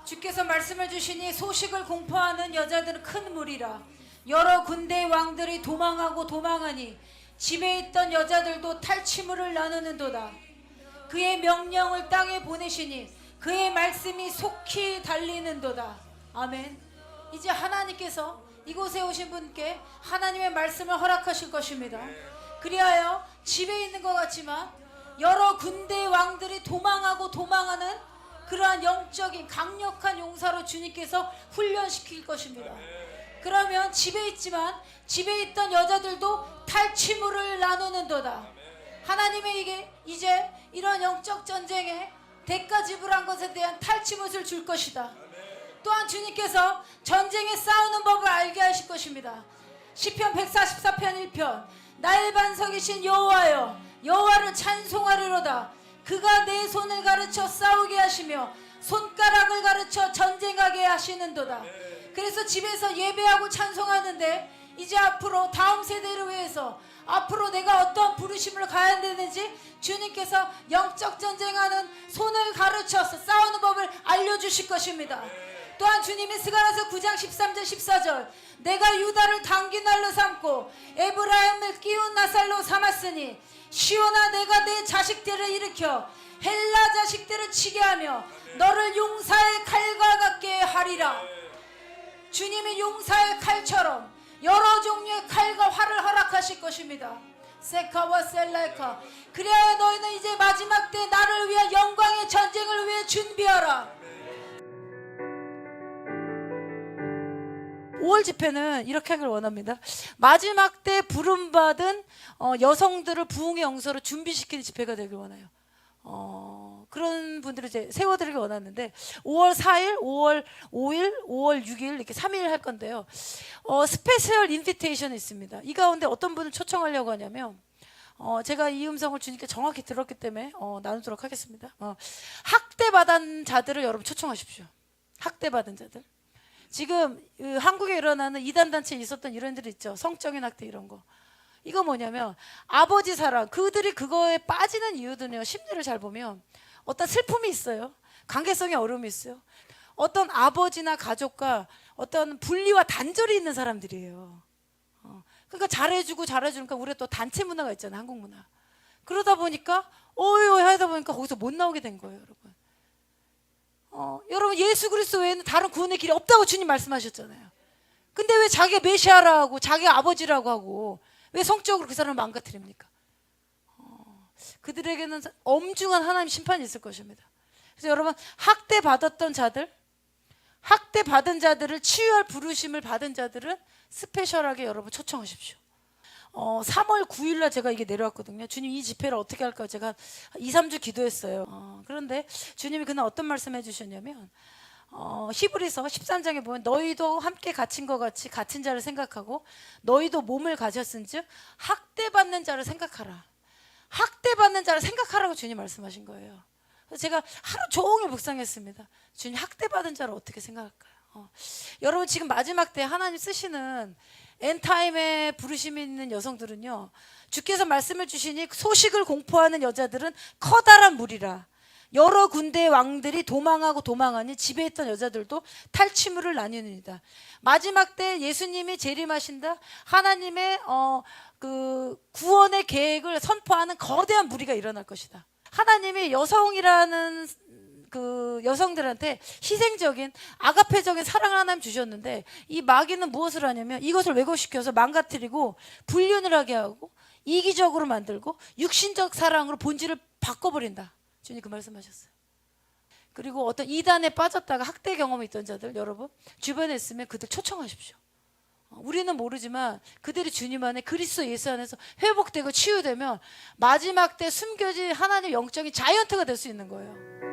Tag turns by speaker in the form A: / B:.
A: 주께서 말씀해 주시니 소식을 공포하는 여자들은 큰 무리라. 여러 군대의 왕들이 도망하고 도망하니 집에 있던 여자들도 탈취물을 나누는도다. 그의 명령을 땅에 보내시니 그의 말씀이 속히 달리는도다. 아멘. 이제 하나님께서 이곳에 오신 분께 하나님의 말씀을 허락하실 것입니다. 그리하여 집에 있는 것 같지만 여러 군대의 왕들이 도망하고 도망하는 그러한 영적인 강력한 용사로 주님께서 훈련시킬 것입니다. 그러면 집에 있지만 집에 있던 여자들도 탈취물을 나누는도다. 하나님에게 이제 이런 영적 전쟁에 대가 지불한 것에 대한 탈취물을 줄 것이다. 또한 주님께서 전쟁에 싸우는 법을 알게 하실 것입니다. 시편 144편 1편 나의 반석이신 여호와여 여호와를 찬송하리로다. 그가 내 손을 가르쳐 싸우게 하시며 손가락을 가르쳐 전쟁하게 하시는도다. 그래서 집에서 예배하고 찬송하는데 이제 앞으로 다음 세대를 위해서 앞으로 내가 어떤 부르심을 가야 되는지 주님께서 영적 전쟁하는 손을 가르쳐서 싸우는 법을 알려주실 것입니다. 또한 주님이 스가랴서 9장 13절 14절 내가 유다를 단기날로 삼고 에브라임을 끼운 나살로 삼았으니 시온아 내가 내 자식들을 일으켜 헬라 자식들을 치게 하며 너를 용사의 칼과 같게 하리라. 주님이 용사의 칼처럼 여러 종류의 칼과 활을 허락하실 것입니다. 세카와 셀라이카 그래야 너희는 이제 마지막 때 나를 위한 영광의 전쟁을 위해 준비하라. 5월 집회는 이렇게 하길 원합니다. 마지막 때 부름받은 여성들을 부흥의 영서로 준비시키는 집회가 되길 원해요. 그런 분들을 이제 세워드리길 원하는데 5월 4일, 5월 5일, 5월 6일 이렇게 3일 할 건데요. 스페셜 인비테이션이 있습니다. 이 가운데 어떤 분을 초청하려고 하냐면 제가 이 음성을 주님께 정확히 들었기 때문에 나누도록 하겠습니다. 학대받은 자들을 여러분 초청하십시오. 학대받은 자들. 지금 한국에 일어나는 이단단체에 있었던 이런 일들이 있죠. 성적인 학대 이런 거. 이거 뭐냐면 아버지 사랑, 그들이 그거에 빠지는 이유들은요, 심리를 잘 보면 어떤 슬픔이 있어요. 관계성의 어려움이 있어요. 어떤 아버지나 가족과 어떤 분리와 단절이 있는 사람들이에요. 그러니까 잘해주니까 우리가 또 단체 문화가 있잖아요. 한국 문화. 그러다 보니까 어이 하다 보니까 거기서 못 나오게 된 거예요. 여러분. 여러분 예수 그리스도 외에는 다른 구원의 길이 없다고 주님 말씀하셨잖아요. 근데 왜 자기가 메시아라고 하고 자기가 아버지라고 하고 왜 성적으로 그 사람을 망가뜨립니까? 그들에게는 엄중한 하나님 심판이 있을 것입니다. 그래서 여러분 학대받았던 자들, 학대받은 자들을 치유할 부르심을 받은 자들은 스페셜하게 여러분 초청하십시오. 3월 9일날 제가 이게 내려왔거든요. 주님 이 집회를 어떻게 할까 제가 2, 3주 기도했어요. 그런데 주님이 그날 어떤 말씀 해주셨냐면 히브리서 13장에 보면 너희도 함께 갇힌 것 같이 갇힌 자를 생각하고 너희도 몸을 가졌은즉 학대받는 자를 생각하라. 학대받는 자를 생각하라고 주님 말씀하신 거예요. 그래서 제가 하루 종일 묵상했습니다. 주님 학대받은 자를 어떻게 생각할까요? 여러분 지금 마지막 때 하나님 쓰시는 엔타임에 부르심이 있는 여성들은요, 주께서 말씀을 주시니 소식을 공포하는 여자들은 커다란 무리라. 여러 군대의 왕들이 도망하고 도망하니 집에 있던 여자들도 탈취물을 나누느니라. 마지막 때 예수님이 재림하신다. 하나님의 그 구원의 계획을 선포하는 거대한 무리가 일어날 것이다. 하나님이 여성이라는 그 여성들한테 희생적인 아가페적인 사랑을 하나님 주셨는데 이 마귀는 무엇을 하냐면 이것을 왜곡시켜서 망가뜨리고 불륜을 하게 하고 이기적으로 만들고 육신적 사랑으로 본질을 바꿔버린다. 주님 그 말씀하셨어요. 그리고 어떤 이단에 빠졌다가 학대 경험이 있던 자들 여러분 주변에 있으면 그들 초청하십시오. 우리는 모르지만 그들이 주님 안에 그리스도 예수 안에서 회복되고 치유되면 마지막 때 숨겨진 하나님의 영적인 자이언트가 될 수 있는 거예요.